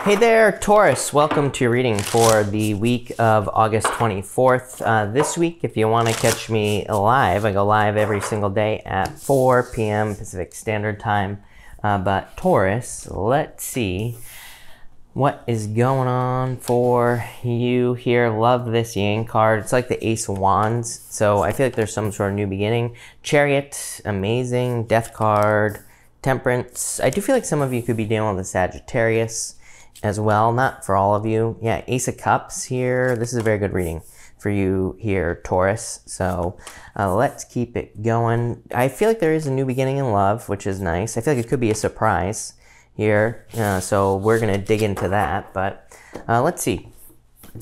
Hey there, Taurus. Welcome to your reading for the week of August 24th. This week, if you want to catch me live, I go live every single day at 4 p.m. Pacific Standard Time. But Taurus, let's see what is going on for you here. Love this Yang card. It's like the Ace of Wands. So I feel like there's some sort of new beginning. Chariot, amazing. Death card. Temperance. I do feel like some of you could be dealing with a Sagittarius as well, not for all of you. Yeah, Ace of Cups here. This is a very good reading for you here, Taurus. So let's keep it going. I feel like there is a new beginning in love, which is nice. I feel like it could be a surprise here. So we're going to dig into that. But let's see.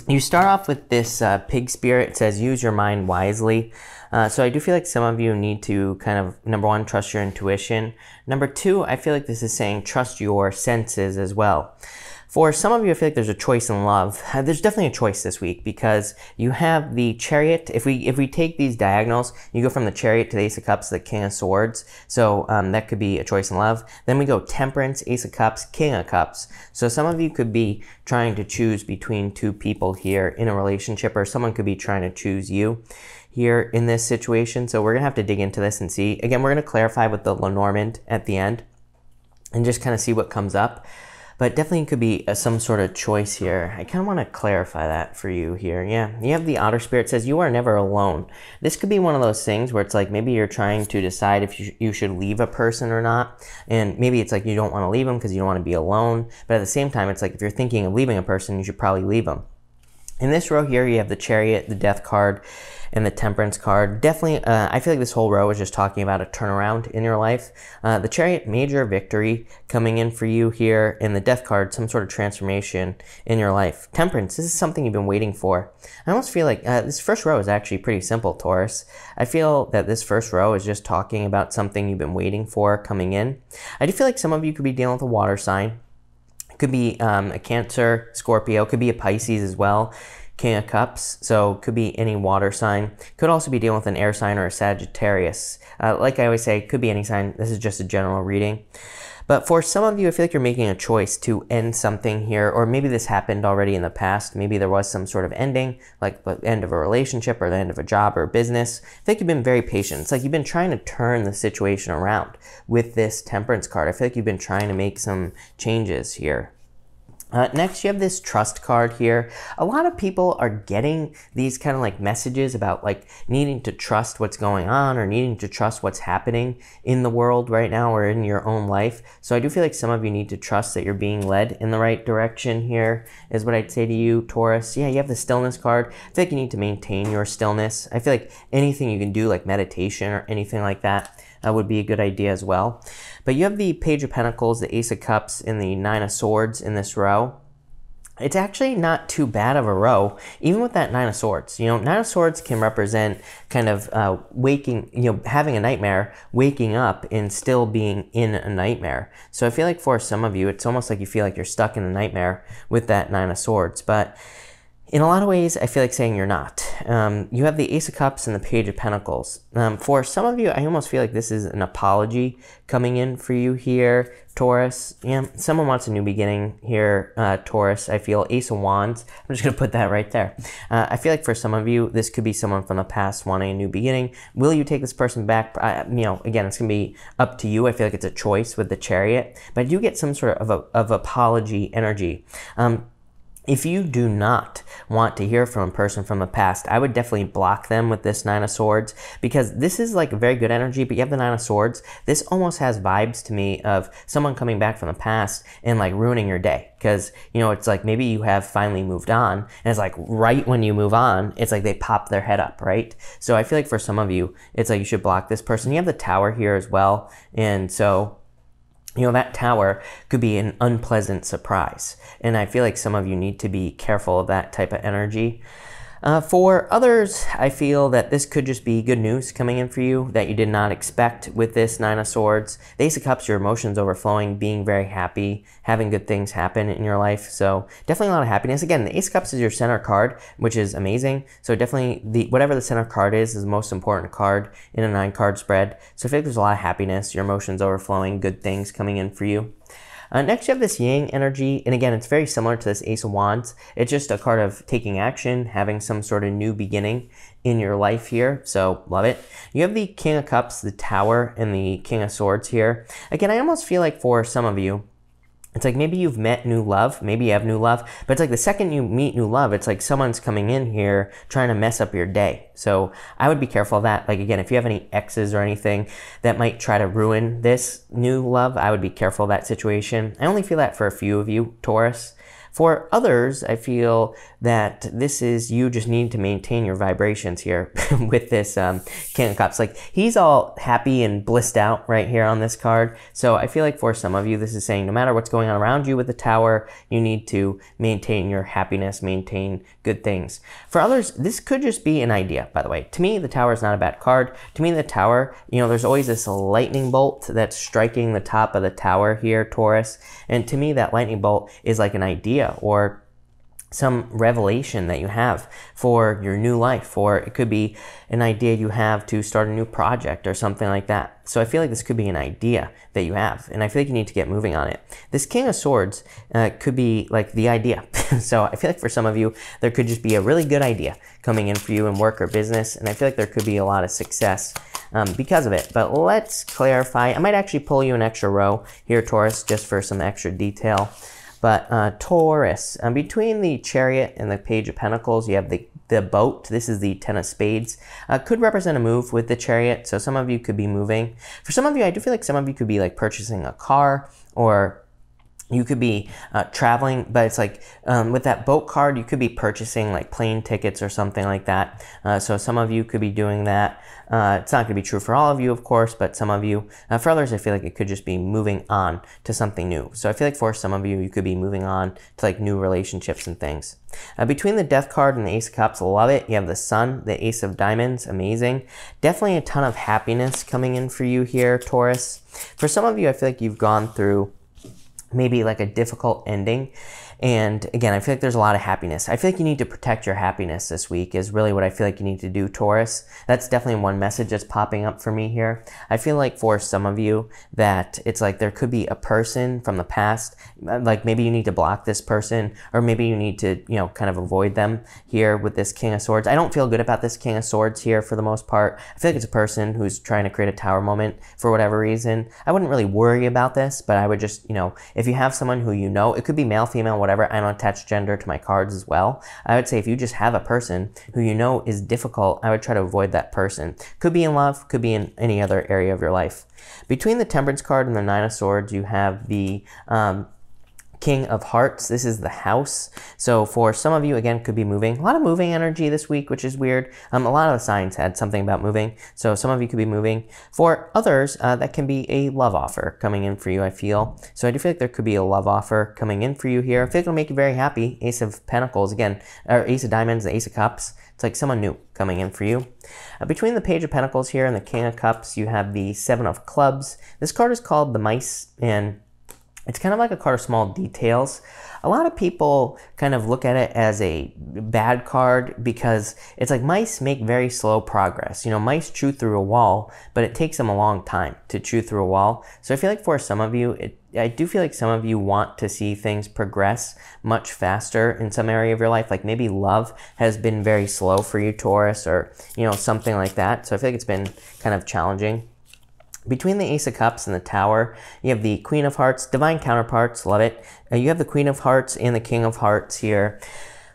You start off with this pig spirit. It says, use your mind wisely. So I do feel like some of you need to kind of, number one, trust your intuition. Number two, I feel like this is saying trust your senses as well. For some of you, I feel like there's a choice in love. There's definitely a choice this week because you have the Chariot. If we take these diagonals, you go from the Chariot to the Ace of Cups to the King of Swords. So that could be a choice in love. Then we go Temperance, Ace of Cups, King of Cups. So some of you could be trying to choose between two people here in a relationship, or someone could be trying to choose you here in this situation. So we're going to have to dig into this and see. Again, we're going to clarify with the Lenormand at the end and just kind of see what comes up. But definitely could be some sort of choice here. I kind of want to clarify that for you here. Yeah, you have the Otter Spirit. Says you are never alone. This could be one of those things where it's like maybe you're trying to decide if you should leave a person or not. And maybe it's like you don't want to leave them because you don't want to be alone. But at the same time, it's like if you're thinking of leaving a person, you should probably leave them. In this row here, you have the Chariot, the Death card, and the Temperance card. Definitely, I feel like this whole row is just talking about a turnaround in your life. The Chariot, major victory coming in for you here. And the Death card, some sort of transformation in your life. Temperance, this is something you've been waiting for. I almost feel like this first row is actually pretty simple, Taurus. I feel that this first row is just talking about something you've been waiting for coming in. I do feel like some of you could be dealing with a water sign. Could be a Cancer, Scorpio, could be a Pisces as well, King of Cups, so could be any water sign. Could also be dealing with an air sign or a Sagittarius. Like I always say, could be any sign. This is just a general reading. But for some of you, I feel like you're making a choice to end something here, or maybe this happened already in the past. Maybe there was some sort of ending, like the end of a relationship or the end of a job or a business. I think you've been very patient. It's like you've been trying to turn the situation around with this Temperance card. I feel like you've been trying to make some changes here. Next, you have this Trust card here. A lot of people are getting these kind of like messages about like needing to trust what's going on or needing to trust what's happening in the world right now or in your own life. So I do feel like some of you need to trust that you're being led in the right direction here is what I'd say to you, Taurus. Yeah, you have the Stillness card. I feel like you need to maintain your stillness. I feel like anything you can do like meditation or anything like that would be a good idea as well. But you have the Page of Pentacles, the Ace of Cups, and the Nine of Swords in this row. It's actually not too bad of a row, even with that Nine of Swords. You know, Nine of Swords can represent kind of waking, you know, having a nightmare, waking up and still being in a nightmare. So I feel like for some of you, it's almost like you feel like you're stuck in a nightmare with that Nine of Swords. But in a lot of ways, I feel like saying you're not. You have the Ace of Cups and the Page of Pentacles. For some of you, I almost feel like this is an apology coming in for you here, Taurus. Yeah, someone wants a new beginning here, Taurus. I feel Ace of Wands. I'm just going to put that right there. I feel like for some of you, this could be someone from the past wanting a new beginning. Will you take this person back? You know, again, it's going to be up to you. I feel like it's a choice with the Chariot. But I do get some sort of apology energy. If you do not want to hear from a person from the past, I would definitely block them with this Nine of Swords because this is like very good energy, but you have the Nine of Swords. This almost has vibes to me of someone coming back from the past and like ruining your day because, you know, it's like maybe you have finally moved on and it's like right when you move on, it's like they pop their head up, right? So I feel like for some of you, it's like you should block this person. You have the Tower here as well, and so you know, that Tower could be an unpleasant surprise. And I feel like some of you need to be careful of that type of energy. For others, I feel that this could just be good news coming in for you that you did not expect with this Nine of Swords. The Ace of Cups, your emotions overflowing, being very happy, having good things happen in your life. So definitely a lot of happiness. Again, the Ace of Cups is your center card, which is amazing. So definitely whatever the center card is the most important card in a 9-card spread. So I feel like there's a lot of happiness, your emotions overflowing, good things coming in for you. Next, you have this Yang energy, and again, it's very similar to this Ace of Wands. It's just a card of taking action, having some sort of new beginning in your life here, so love it. You have the King of Cups, the Tower, and the King of Swords here. Again, I almost feel like for some of you, it's like maybe you've met new love, maybe you have new love, but it's like the second you meet new love, it's like someone's coming in here trying to mess up your day. So I would be careful of that. Like again, if you have any exes or anything that might try to ruin this new love, I would be careful of that situation. I only feel that for a few of you, Taurus. For others, I feel that this is you just need to maintain your vibrations here with this King of Cups. Like he's all happy and blissed out right here on this card. So I feel like for some of you, this is saying no matter what's going on around you with the Tower, you need to maintain your happiness, maintain good things. For others, this could just be an idea, by the way. To me, the Tower is not a bad card. To me, the Tower, you know, there's always this lightning bolt that's striking the top of the Tower here, Taurus. And to me, that lightning bolt is like an idea or some revelation that you have for your new life, or it could be an idea you have to start a new project or something like that. So I feel like this could be an idea that you have, and I feel like you need to get moving on it. This King of Swords could be like the idea. So I feel like for some of you, there could just be a really good idea coming in for you in work or business, and I feel like there could be a lot of success because of it. But let's clarify. I might actually pull you an extra row here, Taurus, just for some extra detail. But Taurus, between the Chariot and the Page of Pentacles, you have the boat. This is the Ten of Spades. Could represent a move with the Chariot, so some of you could be moving. For some of you, I do feel like some of you could be like purchasing a car, or you could be traveling, but it's like with that boat card, you could be purchasing like plane tickets or something like that. So some of you could be doing that. It's not going to be true for all of you, of course, but some of you. For others, I feel like it could just be moving on to something new. So I feel like for some of you, you could be moving on to like new relationships and things. Between the Death card and the Ace of Cups, love it. You have the Sun, the Ace of Diamonds, amazing. Definitely a ton of happiness coming in for you here, Taurus. For some of you, I feel like you've gone through maybe like a difficult ending. And again, I feel like there's a lot of happiness. I feel like you need to protect your happiness this week is really what I feel like you need to do, Taurus. That's definitely one message that's popping up for me here. I feel like for some of you that it's like there could be a person from the past, like maybe you need to block this person, or maybe you need to, you know, kind of avoid them here with this King of Swords. I don't feel good about this King of Swords here for the most part. I feel like it's a person who's trying to create a tower moment for whatever reason. I wouldn't really worry about this, but I would just, you know, if you have someone who you know, it could be male, female, whatever. I don't attach gender to my cards as well. I would say if you just have a person who you know is difficult, I would try to avoid that person. Could be in love, could be in any other area of your life. Between the Temperance card and the Nine of Swords, you have the King of Hearts. This is the House. So for some of you, again, could be moving. A lot of moving energy this week, which is weird. A lot of the signs had something about moving. So some of you could be moving. For others, that can be a love offer coming in for you, I feel. So I do feel like there could be a love offer coming in for you here. I feel like it'll make you very happy. Ace of Pentacles, again, or Ace of Diamonds, the Ace of Cups. It's like someone new coming in for you. Between the Page of Pentacles here and the King of Cups, you have the Seven of Clubs. This card is called the Mice, and it's kind of like a card of small details. A lot of people kind of look at it as a bad card because it's like mice make very slow progress. You know, mice chew through a wall, but it takes them a long time to chew through a wall. So I feel like for some of you, I do feel like some of you want to see things progress much faster in some area of your life. Like maybe love has been very slow for you, Taurus, or, you know, something like that. So I feel like it's been kind of challenging. Between the Ace of Cups and the Tower, you have the Queen of Hearts, divine counterparts, love it. You have the Queen of Hearts and the King of Hearts here.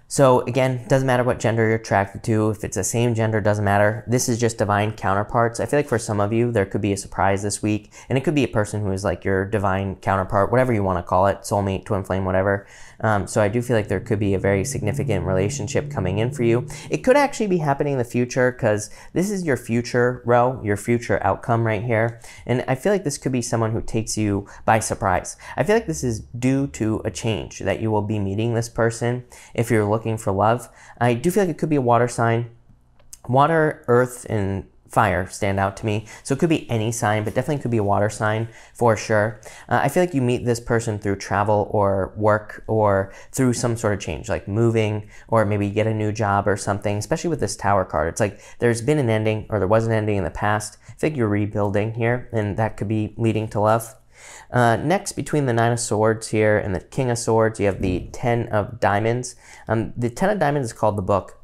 So again, doesn't matter what gender you're attracted to. If it's the same gender, doesn't matter. This is just divine counterparts. I feel like for some of you, there could be a surprise this week, and it could be a person who is like your divine counterpart, whatever you want to call it, soulmate, twin flame, whatever. So I do feel like there could be a very significant relationship coming in for you. It could actually be happening in the future because this is your future row, your future outcome right here. And I feel like this could be someone who takes you by surprise. I feel like this is due to a change that you will be meeting this person if you're looking for love. I do feel like it could be a water sign. Water, earth, and fire stand out to me. So it could be any sign, but definitely could be a water sign for sure. I feel like you meet this person through travel or work or through some sort of change, like moving, or maybe get a new job or something, especially with this Tower card. It's like there's been an ending, or there was an ending in the past. I think you're rebuilding here, and that could be leading to love. Next, between the Nine of Swords here and the King of Swords, you have the Ten of Diamonds. The Ten of Diamonds is called the Book,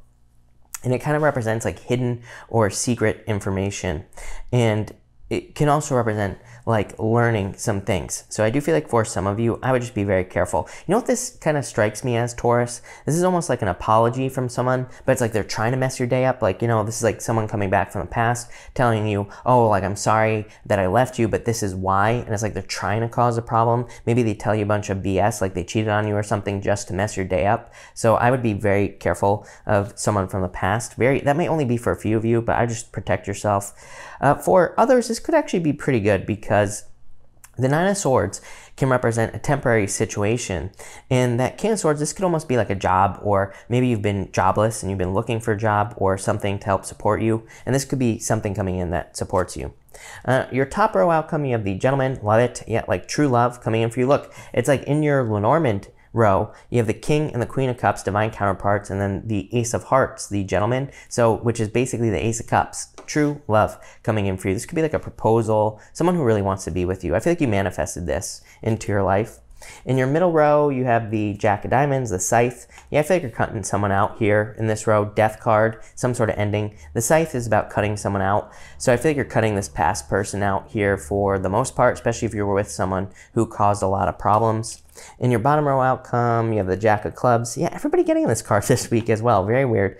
and it kind of represents like hidden or secret information. And it can also represent like learning some things. So I do feel like for some of you, I would just be very careful. You know what this kind of strikes me as, Taurus? This is almost like an apology from someone, but it's like they're trying to mess your day up. Like, you know, this is like someone coming back from the past telling you, oh, like, I'm sorry that I left you, but this is why. And it's like they're trying to cause a problem. Maybe they tell you a bunch of BS, like they cheated on you or something just to mess your day up. So I would be very careful of someone from the past. That may only be for a few of you, but I just protect yourself. For others, this could actually be pretty good because the Nine of Swords can represent a temporary situation, and that King of Swords, this could almost be like a job, or maybe you've been jobless and you've been looking for a job or something to help support you, and this could be something coming in that supports you. Your top row outcome, you have the Gentleman, love it, yeah, like true love coming in for you. Look, it's like in your Lenormand row, you have the King and the Queen of Cups, divine counterparts, and then the Ace of Hearts, the Gentleman, so which is basically the Ace of Cups. True love coming in for you. This could be like a proposal, someone who really wants to be with you. I feel like you manifested this into your life. In your middle row, you have the Jack of Diamonds, the Scythe. Yeah, I feel like you're cutting someone out here in this row. Death card, some sort of ending. The Scythe is about cutting someone out. So I feel like you're cutting this past person out here for the most part, especially if you were with someone who caused a lot of problems. In your bottom row outcome, you have the Jack of Clubs. Yeah, everybody getting this card this week as well. Very weird.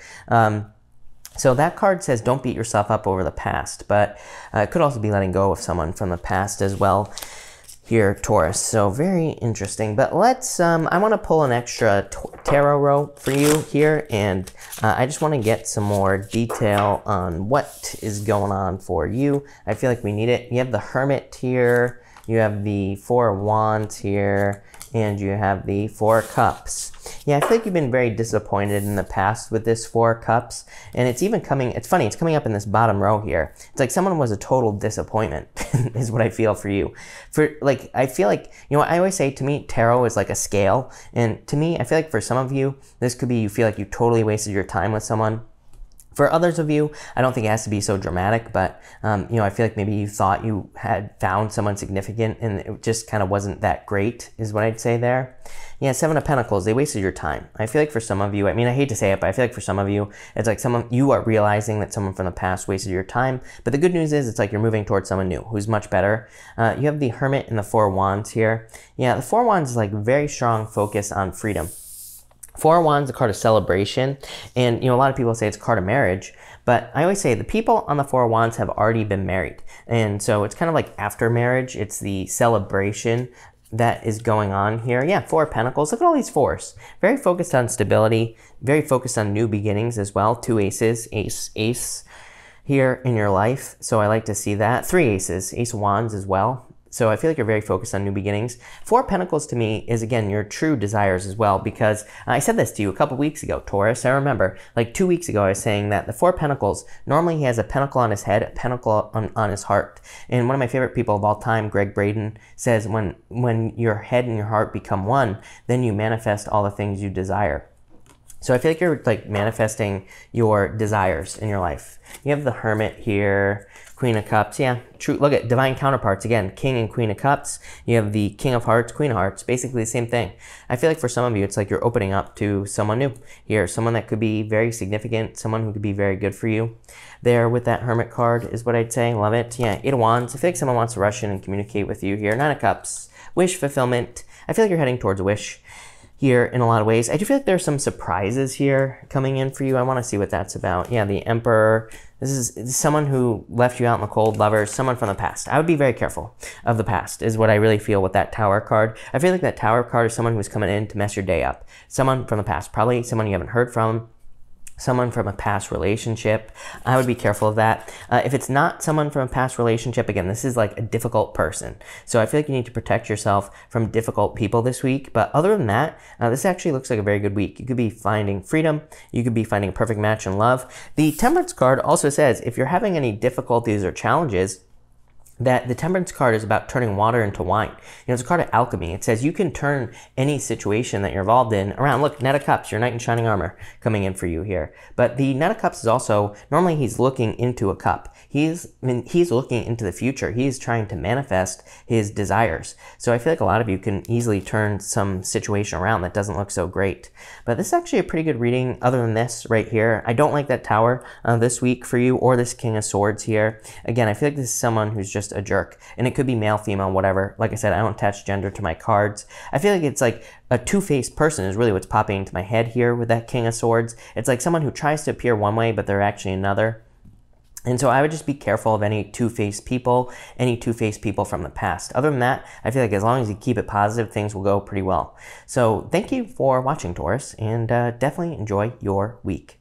So that card says don't beat yourself up over the past, but it could also be letting go of someone from the past as well here, Taurus. So very interesting. But let's, I want to pull an extra tarot row for you here, and I just want to get some more detail on what is going on for you. I feel like we need it. You have the Hermit here, you have the Four of Wands here, and you have the Four of Cups. Yeah, I feel like you've been very disappointed in the past with this Four of Cups, and it's even coming, it's funny, it's coming up in this bottom row here. It's like someone was a total disappointment is what I feel for you. I feel like, you know, I always say, to me, tarot is like a scale, and to me, I feel like for some of you, this could be you feel like you totally wasted your time with someone. For others of you, I don't think it has to be so dramatic, but, you know, I feel like maybe you thought you had found someone significant and it just kind of wasn't that great, is what I'd say there. Yeah, Seven of Pentacles, they wasted your time. I feel like for some of you, I mean, I hate to say it, but I feel like for some of you, it's like you are realizing that someone from the past wasted your time. But the good news is it's like you're moving towards someone new who's much better. You have the Hermit and the Four of Wands here. Yeah, the Four of Wands is like very strong focus on freedom. Four of Wands is a card of celebration, and, you know, a lot of people say it's a card of marriage, but I always say the people on the Four of Wands have already been married, and so it's kind of like after marriage, it's the celebration that is going on here. Yeah, Four of Pentacles, look at all these fours. Very focused on stability, very focused on new beginnings as well. Two aces, ace here in your life, so I like to see that. Three aces, Ace of Wands as well. So I feel like you're very focused on new beginnings. Four of Pentacles to me is, again, your true desires as well, because I said this to you a couple weeks ago, Taurus. I remember, like 2 weeks ago, I was saying that the Four of Pentacles, normally he has a pentacle on his head, a pentacle on his heart. And one of my favorite people of all time, Greg Braden, says when your head and your heart become one, then you manifest all the things you desire. So I feel like you're like manifesting your desires in your life. You have the Hermit here, Queen of Cups, yeah, true. Look at divine counterparts again, King and Queen of Cups. You have the King of Hearts, Queen of Hearts, basically the same thing. I feel like for some of you, it's like you're opening up to someone new here, someone that could be very significant, someone who could be very good for you. There with that Hermit card is what I'd say. Love it. Yeah, Eight of Wands. I feel like someone wants to rush in and communicate with you here. Nine of Cups, wish fulfillment. I feel like you're heading towards a wish here in a lot of ways. I do feel like there's some surprises here coming in for you. I want to see what that's about. Yeah, the Emperor. This is someone who left you out in the cold, lovers, someone from the past. I would be very careful of the past is what I really feel with that Tower card. I feel like that Tower card is someone who's coming in to mess your day up. Someone from the past, probably someone you haven't heard from, someone from a past relationship. I would be careful of that. If it's not someone from a past relationship, again, this is like a difficult person. So I feel like you need to protect yourself from difficult people this week. But other than that, this actually looks like a very good week. You could be finding freedom. You could be finding a perfect match in love. The Temperance card also says if you're having any difficulties or challenges, that the Temperance card is about turning water into wine. You know, it's a card of alchemy. It says you can turn any situation that you're involved in around. Look, Knight of Cups, your knight in shining armor coming in for you here. But the Knight of Cups is also, normally he's looking into a cup. He's looking into the future. He's trying to manifest his desires. So I feel like a lot of you can easily turn some situation around that doesn't look so great. But this is actually a pretty good reading other than this right here. I don't like that Tower this week for you, or this King of Swords here. Again, I feel like this is someone who's just a jerk, and it could be male, female, whatever. Like I said, I don't attach gender to my cards. I feel like it's like a two-faced person is really what's popping into my head here with that King of Swords. It's like someone who tries to appear one way, but they're actually another. And so I would just be careful of any two-faced people from the past. Other than that, I feel like as long as you keep it positive, things will go pretty well. So thank you for watching, Taurus, and definitely enjoy your week.